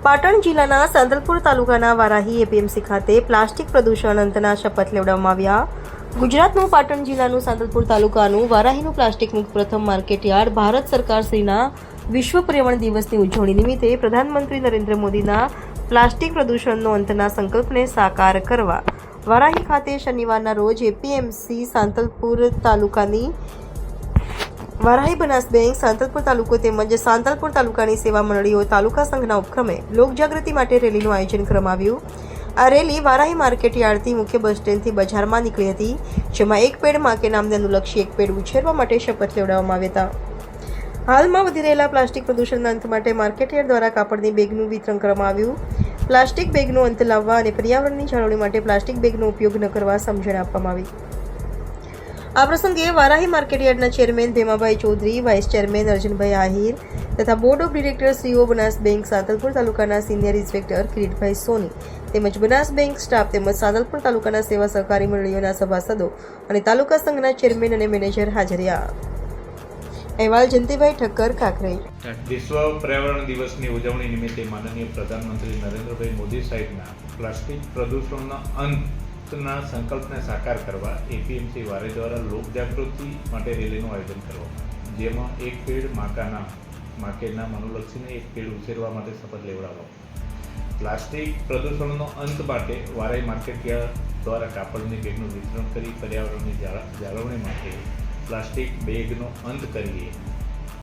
પાટણ જિલ્લાના સાંતલપુર તાલુકાના વારાહી એપીએમસી ખાતે પ્લાસ્ટિક પ્રદૂષણ અંતના શપથ લેવડાવવામાં આવ્યા. ગુજરાતનું પાટણ જિલ્લાનું સાંતલપુર તાલુકાનું વારાહીનું પ્લાસ્ટિક મુક્ત પ્રથમ માર્કેટયાર્ડ ભારત સરકારશ્રીના વિશ્વ પર્યાવરણ દિવસની ઉજવણી નિમિત્તે પ્રધાનમંત્રી નરેન્દ્ર મોદીના પ્લાસ્ટિક પ્રદૂષણનો અંતના સંકલ્પને સાકાર કરવા વારાહી ખાતે શનિવારના રોજ એપીએમસી સાંતલપુર તાલુકાની વારાહી બનાસ બેંક સાંતલપુર તાલુકો તેમજ સાંતલપુર તાલુકાની સેવા મંડળીઓ તાલુકા સંઘના ઉપક્રમે લોકજાગૃતિ માટે રેલીનું આયોજન કરવામાં આવ્યું. આ રેલી વારાહી માર્કેટયાર્ડથી મુખ્ય બસ સ્ટેન્ડથી બજારમાં નીકળી હતી, જેમાં એક પેડ માં કે નામને અનુલક્ષી એક પેડ ઉછેરવા માટે શપથ લેવડાવવામાં આવ્યા હતા. હાલમાં વધી રહેલા પ્લાસ્ટિક પ્રદૂષણના અંત માટે માર્કેટયાર્ડ દ્વારા કાપડની બેગનું વિતરણ કરવામાં આવ્યું. પ્લાસ્ટિક બેગનો અંત લાવવા અને પર્યાવરણની જાળવણી માટે પ્લાસ્ટિક બેગનો ઉપયોગ ન કરવા સમજણ આપવામાં આવી. આ પ્રસંગે વારાહી માર્કેટયાર્ડના chairman Bhemabhai Chaudhary, vice chairman Arjunbhai Ahir તથા board of director CEO Banas bank Santalpur તાલુકાના સિનિયર ઇન્સ્પેક્ટર કિરીટભાઈ સોની તેમજ બનાસ બેંક સ્ટાફ તેમજ સાંતલપુર તાલુકાના સેવા સહકારી મંડળીઓના સભાસદો અને તાલુકા સંઘના ચેરમેન અને મેનેજર હાજર રહ્યા. અહેવાલ જયંતિભાઈ ઠક્કર, કાંકરેજ. વિશ્વ પર્યાવરણ દિવસની ઉજવણી નિમિત્તે માનનીય પ્રધાનમંત્રી નરેન્દ્રભાઈ મોદી સાહેબના પ્લાસ્ટિક પ્રદૂષણના અંતના સંકલ્પને સાકાર કરવા એપીએમસી વારાહી દ્વારા લોકજાગૃતિ માટે રેલીનું આયોજન કરવામાં આવ્યું, જેમાં એક પેડ માકે નામ અનુલક્ષીને એક પેડ ઉછેરવા માટે શપથ લેવડાવવામાં. પ્લાસ્ટિક પ્રદૂષણનો અંત માટે વારાહી માર્કેટયાર્ડ દ્વારા કાપડની બેગનું વિતરણ કરી પર્યાવરણની જાળવણી માટે પ્લાસ્ટિક બેગનો અંત કરીએ